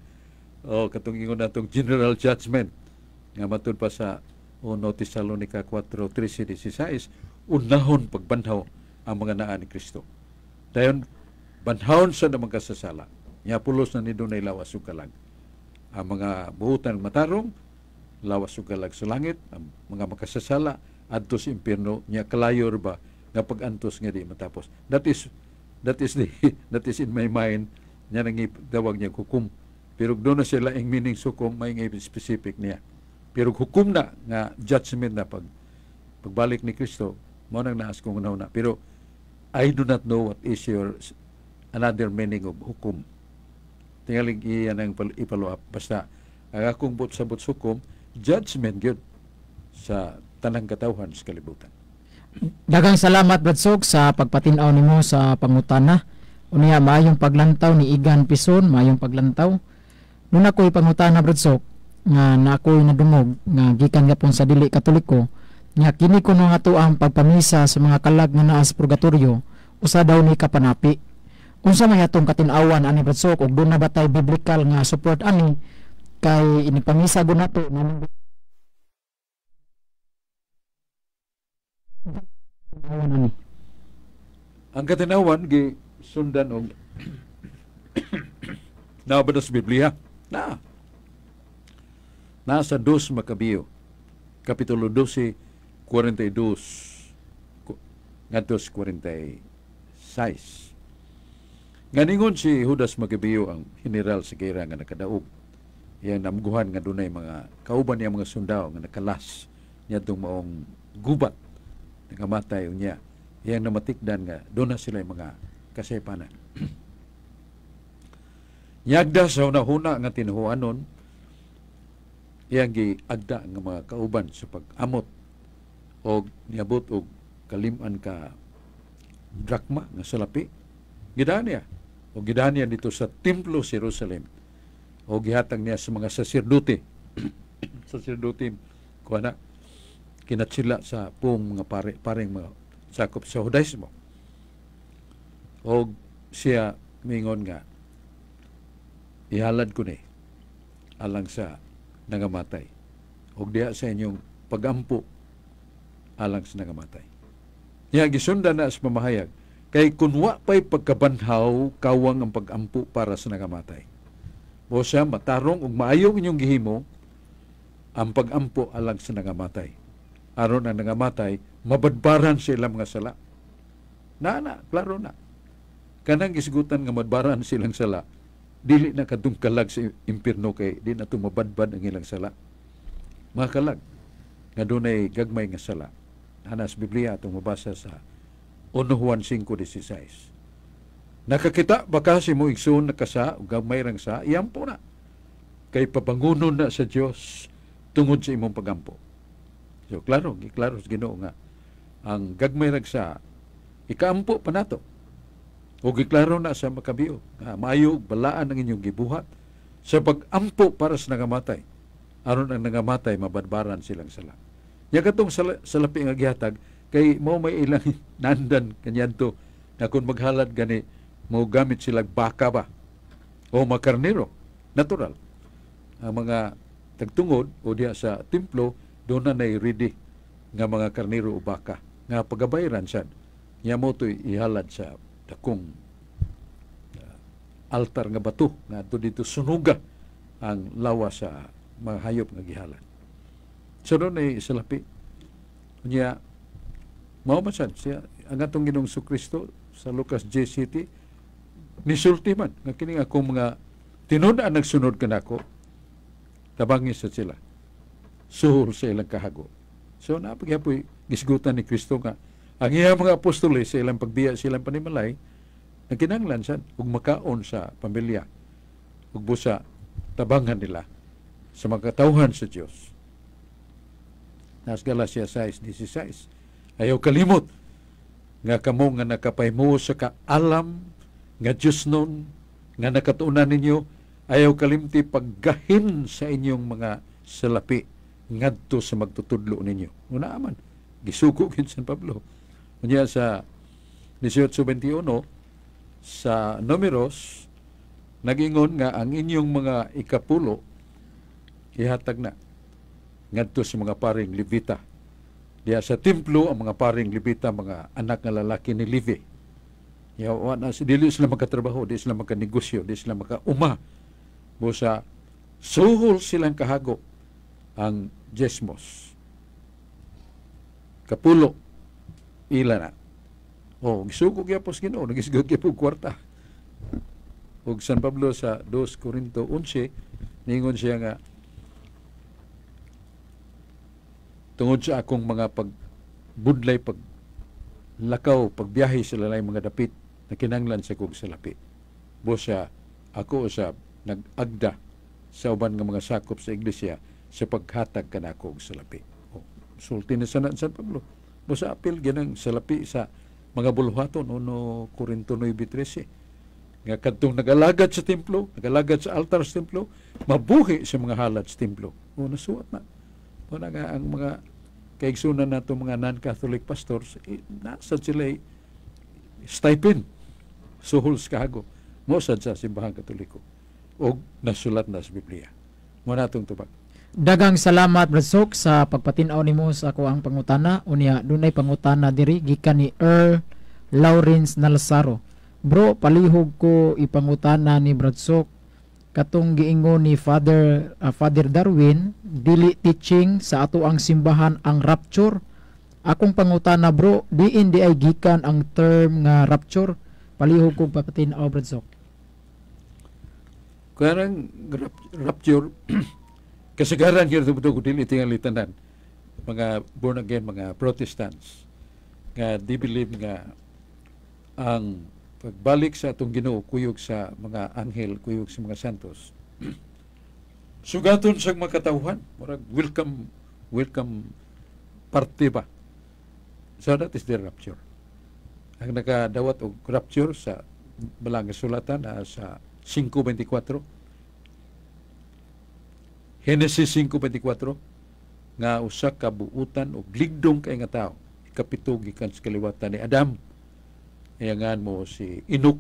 katong ingon natong general judgment nga matud pa sa 1 Tesalonica 4:13-16, unahon pagbanhaw ang mga naa ni Kristo. Dayon banhawon sa namang kasasala. Nya pulos na ni dunay lawas ug kalag. Ang mga buhutan matarong lawas ug kalag sa langit, ang mga makasasala adto sa impierno, nya kalayo ba nga pagantos nga di matapos. That is in my mind nya nang dawag niya hukom. Pero doon na sila ang meaning sukom may nga specific niya. Pero hukom na nga judgment na pagbalik ni Kristo, mo nang naas kong una. Pero I do not know what is your another meaning of hukom. Tingaling iyan ang ipalo-up. Basta ang akong but sukom, judgment yun sa tanang katawhan sa kalibutan. Dagang salamat Brad Sok sa pagpatinaw nimo sa pangutana. Unya maayong paglantaw ni Igan Pison, maayong paglantaw. Nung ako'y pangutana Brad Sok nga na ako'y nadungog nga gikan gapon sa dili Katoliko nga kini kuno nga to ang pagpamisa sa mga kalag nga naa sa purgatorio usa daw ni kapanapi. Unsa may atong katin-awan ani Brad Sok ug doon na batay biblical nga support ani kay inipamisa gud nato nga ang katinawan sundan og nabada sa Biblia. Nasa 2 Makabiyo, Kapitulo 12, 42, ngadto sa 46. Nganingon si Judas Makabiyo ang general sa gera nga nakadaog. Iyang namguhan nga dunay mga kauban niya mga sundao nga nakalas niya itong maong gubat nakamatay niya. Iyang namatikdan nga doon na sila yung mga kasaypanan. Yagda sa hunahuna nga tinuhuanon, iyang giagda nga mga kauban sa pag-amot o niabot og kaliman ka drakma nga salapi. Gidaan niya dito sa Templo sa Jerusalem o gihatag niya sa mga saserdote kuha na kinatsila sa pong mga paring mga sakop sa Judaismo. O siya mingon nga ihalad ko ni alang sa nangamatay o diya sa inyong pagampo alang sa nangamatay. Niya gisundan na sa pamahayag kay kunwa pa'y pagkabanhaw kawang ang pagampo para sa nangamatay. O siya matarong ug maayong inyong gihimo ang pagampo alang sa nangamatay. Aron ang nangamatay mabadbaran sa ilang mga sala. Klaro na. Kanang gisgutan nga madbaran silang sala, dili na kadung kalag sa impierno kay di na mabadbad ang ilang sala. Mga kalag nga dunay gagmay nga sala. Hanas Biblia atong mabasa sa 1 Juan 5:16. Nakakita baka si mo igsoon nakasa ug gagmay rang sa iyang po na. Kay pabangunon na sa Dios tungod sa imong pagampo. So klaro sa Ginoo nga ang gagmay rang sa ikaampo pa nato. O giklaro na sa Makabiyo, maayo balaan ang inyong gibuhat sa pag-ampo para sa nangamatay. Aron ang nangamatay, mabadbaran silang sala. Nya katong salapi nga gihatag, kay mo may ilang nandan kanyanto na kung maghalad gani, mo gamit silang baka ba o makarnero. Natural. Ang mga tagtungod o diya sa templo, doon na ready nga mga karnero o baka. Nga pagabayran siya, nya mo ito'y ihalad sa dakong altar nga bato nga dito sunuga ang lawa sa mga hayop nga gihalad. So doon ay salapi niya mao man siya ang atong Ginoong Kristo sa Lucas 10:7 nisulti man nga kini akong mga tinud-an nagsunod kanako tabangi sa sila suhol sa ilang kahago. So napagyapoy gisgutan ni Kristo nga ang iyang mga apostoles sa ilang pagbiya silang panimalay, nagkinanglan siya ug makaon sa pamilya ug busa tabangan nila sa mga katawhan sa Dios. Nas Galatia 6:16. Ayaw kalimot nga kamo nga nakapahimo sa kaalam nga Dios nun nga nakatuunan ninyo, ayaw kalimti paggahin sa inyong mga salapi ngadto sa magtutudlo ninyo. Una man gisuko kin San Pablo. Unya sa 18:21 sa Numeros nagingon nga ang inyong mga ikapulo ihatag na ngadto sa mga paring Levita. Diya sa templo ang mga paring Levita mga anak nga lalaki ni Levi. Dili sila magkatrabaho, di sila magkanegosyo, di sila makauma. Busa suhol silang kahago ang jesmos. Kapulo ila na. O, gisugog yapos Ginoo, nagisugog yapos kwarta. Og San Pablo sa 2 Corinto 11, ningon siya nga, tungod sa akong mga pagbudlay, paglakaw, pagbiyahe sa lalay mga dapit, na kinanglan sa kong salapi. Busa, ako usab, nag-agda sa uban nga mga sakop sa iglesia sa paghatag kanako og salapi. O, sulti na sa San Pablo. Busa apil ginang salapi sa mga buluhaton 1 Corinto 9:13 nga kadtong nag-alagad sa templo, nag-alagad sa altar sa templo, mabuhi sa mga halad sa templo. O nasuwat na. O na nga ang mga kaigsunan nato mga non-Catholic pastors, nasa sila stipend suhol sa kahago. Mosad sa simbahan Katoliko. O nasulat na sa Biblia. Muna itong tubag. Dagang salamat Bradsok sa pagpatinaw nimo sa ako ang pangutana. Unya dunay pangutana diri gikan ni Earl Lawrence Nalsaro. Bro, palihog ko ipangutana ni Bradsok katong giingon ni Father Darwin, dili teaching sa ato ang simbahan ang rapture. Akong pangutana bro, diin di ay gikan ang term nga rapture. Palihog kong papatin-aw Bradsok. Karang rapture, kasagaran kaya ito ko dili tingali tanan. Mga born again, mga Protestants, nga di believe nga ang pagbalik sa atong Ginoo kuyog sa mga anghel, kuyog sa mga santos. Sugaton sa makatawhan, murag welcome party ba. So that is the rapture. Ang nakadawat og rapture sa balang sulatan sa 5:24. Genesis 5:24 nga usa ka buutan og ligdong kay nga tawo kapito gikan sa kaliwatan ni Adam. Iyangan mo si Inuk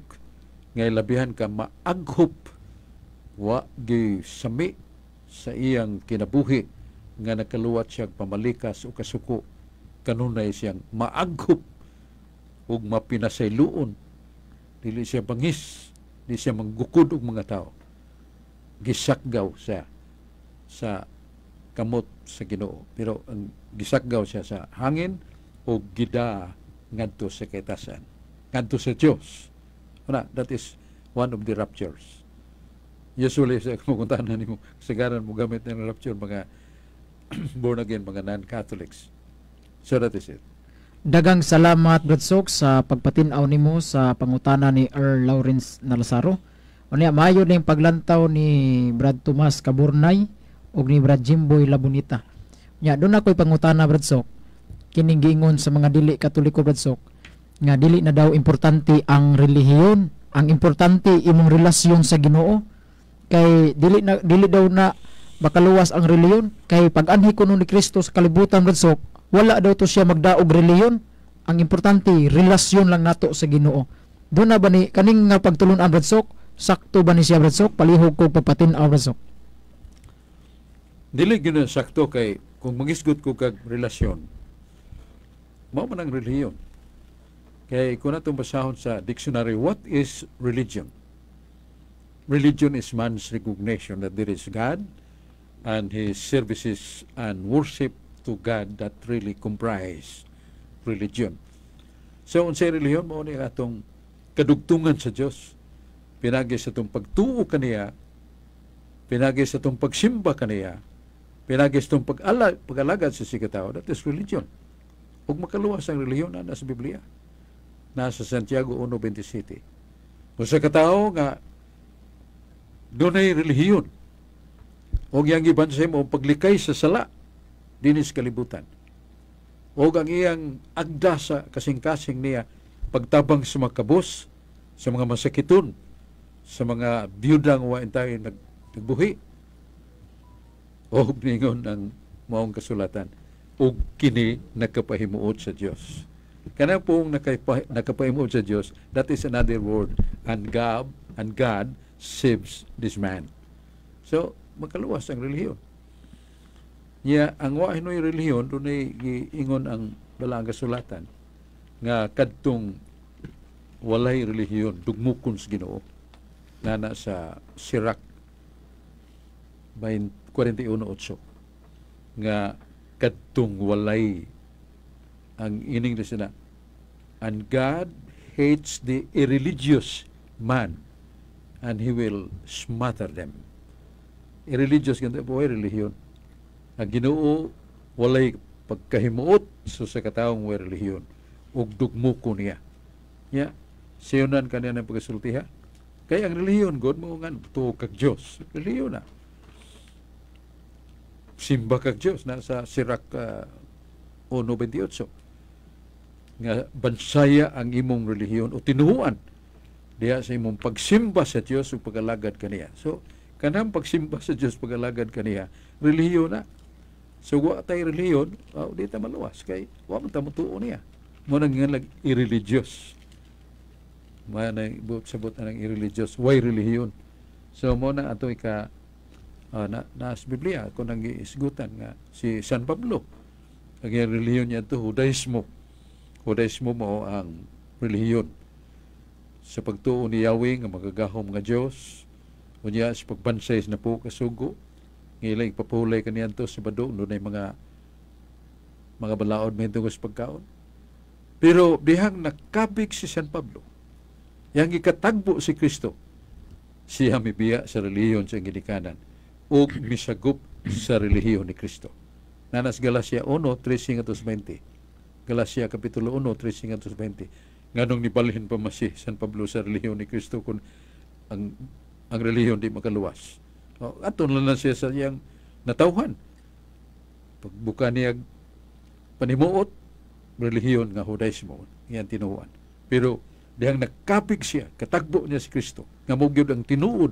nga labihan ka maaghop wa gi sami sa iyang kinabuhi nga nakaluwat siya pamalikas o kasuko kanunay siyang maaghop ug mapinasayloon, dili siya bangis, di siya manggukod og mga tao, gisakgaw siya sa kamot sa Ginoo, pero ang gisakgaw siya sa hangin o gida ngadto sa kaitasan, ngadto sa Dios. That is one of the raptures. Usually sa kumuntahan nimo sagaran mo gamit ng rapture mga born again, mga non-Catholics. So that is it. Dagang salamat Bradsok sa pagpatin-aw nimo sa pangutana ni Earl Lawrence Nalazaro. Unya maayo ning paglantaw ni Brad Tomas Caburnay ug ni Brad Jimboy Labunita. Nya doon ako'y pangutana Bradsok, kining giingon sa mga dili Katoliko Bradsok nga dili na daw importante ang relihiyon, ang importante imong relasyon sa Ginoo. Kay dili daw na makaluwas ang relihiyon, kay pag-anhi kuno ni Kristo sa kalibutan Bradsok, wala daw to siya magdaog relihiyon. Ang importante relasyon lang nato sa Ginoo. Doon na ba ni kaning nga pagtulunan Bradsok, sakto ba ni siya Bradsok? Palihog ko papatin-aw Bradsok. Dili gyud sakto kay kung mangisgot ko kag relasyon, mao man ang relihiyon. Kay kung natong basahon sa dictionary, what is religion? Religion is man's recognition that there is God and his services and worship to God that really comprise religion. So unsay relihiyon, mao ni atong kadugtungan sa Dios, pinagi sa itong pagtuo kaniya, pinagi sa itong pagsimba kaniya, pinagi sa itong pag-alagad sa sikataw. That is religion. Ug makaluwas ang relihiyon na nasa Biblia, nasa Santiago 1:27. Kung sa katao nga dunay relihiyon o yang gibansay mo paglikay sa sala dinis kalibutan o ang iyang agda sa kasing-kasing niya pagtabang sa mga kabos, sa mga masakiton, sa mga biyudang wa intay nagbuhi, o ningon ang maong kasulatan o kini nakapahimuot sa Dios. Kana pong nakapahimuot sa Dios, that is another word, and God saves this man. So makaluwas ang relihiyon. Ang wa hinoy relihiyon dunay giingon ang balang kasulatan nga kadtong walay relihiyon dugmukon sa Ginoo, nana sa Sirach 41:8 nga kadtong walay ang ining na and God hates the irreligious man and he will smother them. Irreligious ganito po ay relihiyon. Ang Ginoo walay pagkahimuot sa kataong way relihiyon ug dugmuko niya. Siyonan kaniya ng pagkasultiha. Kaya ang relihiyon God mo nga tuo kag Dios. Relihiyon na. Simba kag Dios na sa Sirach 1:28. Nga bansaya ang imong relihiyon o tinuhuan diya sa imong pagsimba sa Dios ug pagalagad kaniya. So kanang pagsimba sa Dios pagalagad kaniya, relihiyon na. So wa tay relihiyon, di ta maluwas kay wa man ta mutuo niya. Mo nang nga irreligious. Maya na sabot na ng irreligious, why relihiyon? So mo na ato ika na sa Biblia kung nang isgutan nga si San Pablo. Ang relihiyon niya to Judaismo. Judaismo mo ang relihiyon. sa pagtuo ni Yahweh nga magagahom nga Dios, unya sa pagbansay na po kasugo, ngilay papulay kaniadto sa bado dunay mga balaod mahitungod sa pagkaon. Pero dihang nakabig si San Pablo, yang gikatagbo si Kristo, siya mibiya sa relihiyon sa ginikanan o misagop sa relihiyon ni Kristo. Nanas Galacia 1:13-20. Galacia Kapitulo 1:13-20. Nganong nibalhin pa si San Pablo sa relihiyon ni Kristo kung ang relihiyon di makaluwas. Aton lang na siya sa iyang natawhan. Pagbuka niya panimuot, relihiyon nga Judaismo, iyan tinuuan. Pero dihang nakapig siya, katagbo niya si Kristo, nga mogyod ang tinuod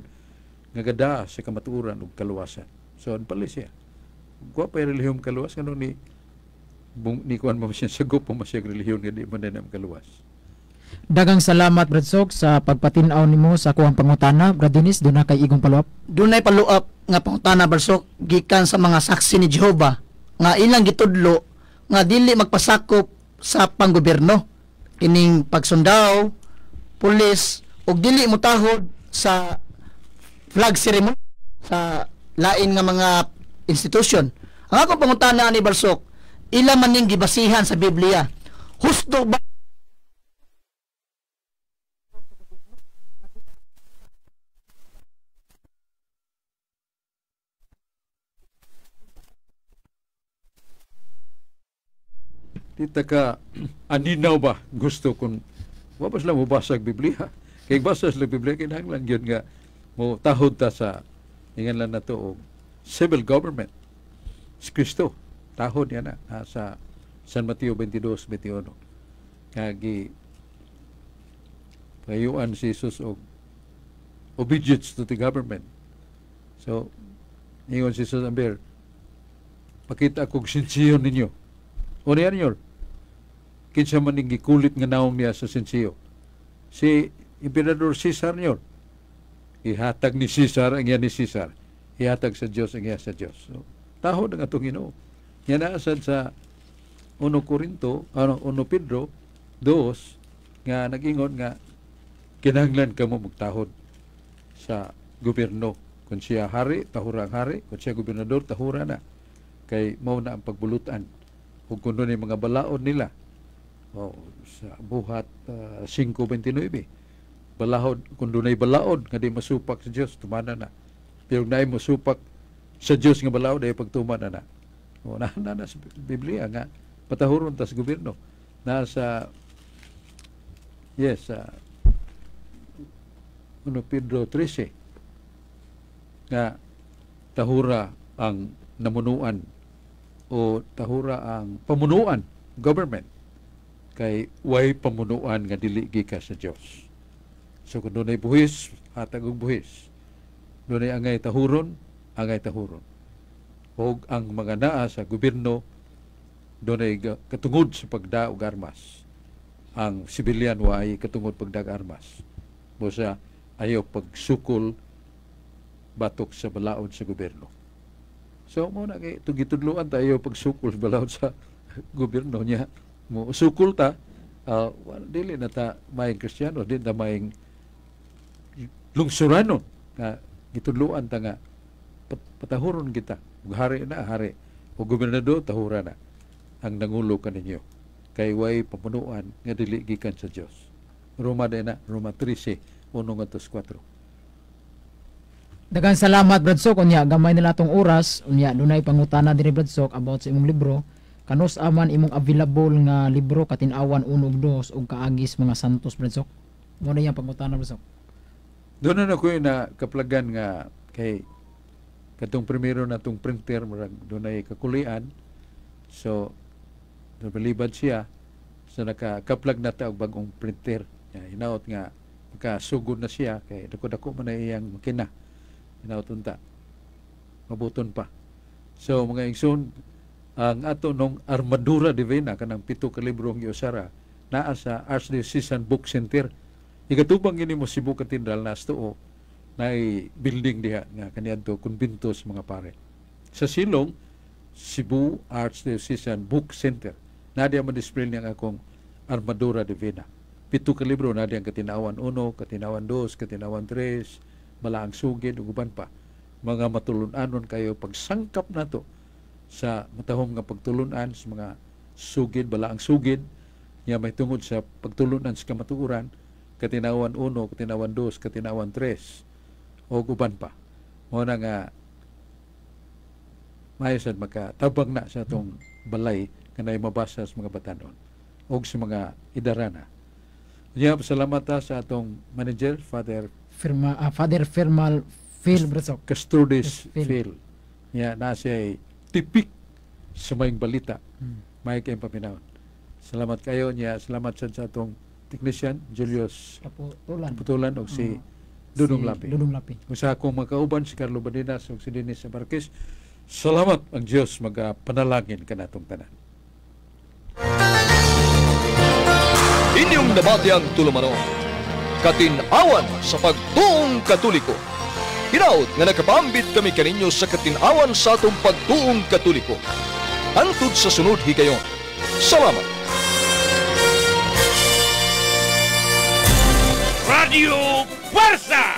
nga gada sa kamatuoran ug kaluwasan. So, pala siya. Kuha pa yung relihiyong kaluwas, ano ni kuhan mo siya, sagop mo siya relihiyon nga di man na kaluwas. Dagang salamat, Brad Sok, sa pagpatinaw nimo sa kuwang pangutana. Brad Dennis, doon na kay igong paluap. Dunay paluap nga pangutana Barsok gikan sa mga saksi ni Jehova nga ilang gitudlo nga dili magpasakop sa panggobyerno kining pagsundaw, pulis ug dili motahod sa flag ceremony sa lain nga mga institusyon. Ang akong pangutana ni Barsok, ila man ning gibasihan sa Biblia. Husto ba Tita ka, aninaw ba gusto kung wabas lang mo basag Biblia? Kaya basa sa Biblia, kinahanglan yun nga mo tahod ta sa ingan lang na to civil government. Si Kristo, tahod yan na sa San Mateo 22:21. Kagi payuan si Jesus og obedience to the government. So, ingon si Jesus Amber, pakita kong sinsiyon ninyo. O niyan yun, kinsa man ning gikulit nga naong niya sa sinsiyo. Si Emperador Caesar niyo, ihatag ni Caesar ang yan ni Caesar. Ihatag sa Diyos ang yan sa Diyos. So, tahod ang atong Ginoo. Yan naasad sa 1 Pedro 2 nga nag-ingon nga kinahanglan ka mo magtahod sa gobyerno. Kung siya hari, tahura ang hari. Kung siya gobernador, tahura na. Kay mao na ang pagbulutan. Kung kuno ni mga balaod nila. Sa buhat 5:29. Balahod, kung dunay balaod nga di masupak sa Dios, tumana na. Pero naay masupak sa Dios nga balaod ay pagtumana na. Na sa Biblia nga patahuron ta sa gobyerno. Nasa sa 1 Pedro 13 nga tahura ang namunuan o tahura ang pamunuan government kay way pamunuan nga dili gikan sa Dios. So kung dunay buhis, hatag og buhis. Dunay angay tahuron, angay tahuron. Og ang mga naa sa gobyerno dunay katungod sa pagdaog armas. Ang sibilyan way katungod pagdaog armas. Busa ayaw pagsukol batok sa balaod sa gobyerno. So mo na kay tugitudloan tayo pagsukol balaod sa gobyerno niya. Mo sukol ta dili na ta maayong Kristiyano, di na maayong lungsuranon nga gitudloan ta nga patahuron kita. Ug hari na hari o gobernador tahura na ang nangulo kaninyo kay way pamunuan nga dili gikan sa Dios. Roma 13:1-4. Dagan salamat, Brad Sok. Unya gamay nila tong oras. Unya dunay pangutana diri, Brad Sok, about sa imong libro. Kanus aman imong available nga libro Katin-awan 1 ug 2 ug kaagis mga santos, Brad Sok? Mo na yang pangutana, Brad Sok. Doon na ko na kaplagan nga kay katong primero na tong printer doon ay kakulian. So nabaliban siya sa nakakaplag na ta og bagong printer. Hinaot nga makasugod na siya kay dako-dako man na iyang makina. Hinaot unta. Mabuton pa. So mga igsoon, ang ato nung Armadura Divina kanang 7 ka libro ang giusara naa sa Archdiocesan Book Center. Igatubang ini mo Cebu Cathedral na asto na building diha nga kaniadto kumbento sa mga pare. Sa silong Cebu Archdiocesan Book Center na diya ma-display niya akong Armadura Divina. Pito ka libro na diyang Katinawan 1, Katinawan 2, Katinawan 3, Balaang Sugid, ug uban pa. Mga matulunanon kayo pagsangkap nato sa matahom nga pagtulunan sa mga sugid, balaang sugid, nga may tungod sa pagtulunan sa kamatuoran, Katinawan 1, Katinawan 2, Katinawan 3, o uban pa. Muna nga mayasad makatabang na sa atong balay kanay mabasa sa mga batanon o sa mga idarana. Kaya salamat sa atong manager, Father Firmal Phil Bradsok. Castrodis Phil. Phil. Nga na siya tipik sa mayong balita. May kayong paminawon. Salamat kayo niya. Salamat sa atong technician, Julius Kaputulan o si Dudong Lapi. Dudong Lapi. Kung sa akong magkauban, si Carlo Badinas o si Dennis Marquez, salamat ang Diyos magpanalangin ka natong tanan. Inyong nabati ang tulumanon, katinawan sa pagtuong Katoliko. Hinaut nga nakapambit kami kaninyo sa katinawan sa atong pagtuong Katoliko. Hangtod sa sunod higayon. Salamat. Radio Puwersa!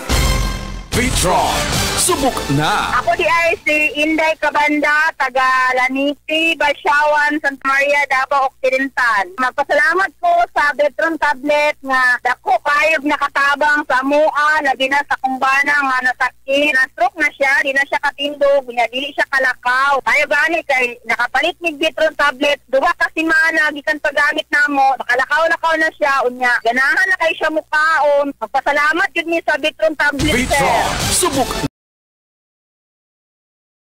Petron, subok na! Ako di ay si Inday Cabanda, taga Laniti, Balsyawan, Santa Maria, Davao Occidental. Magpasalamat ko sa Betron tablet nga dako kayog nakatabang sa mua, labi na sa kumbana nga nasakit. Na-stroke na siya, di na siya katindog, dili siya kalakaw. Tayo gani kay nakapalit ni Betron tablet, duha ka simana, gikan paggamit namo, nakalakaw-lakaw na siya, unya. Ganahan na kay siya mukaon. Magpasalamat yun ni sa Betron tablet, sir. Petron, subok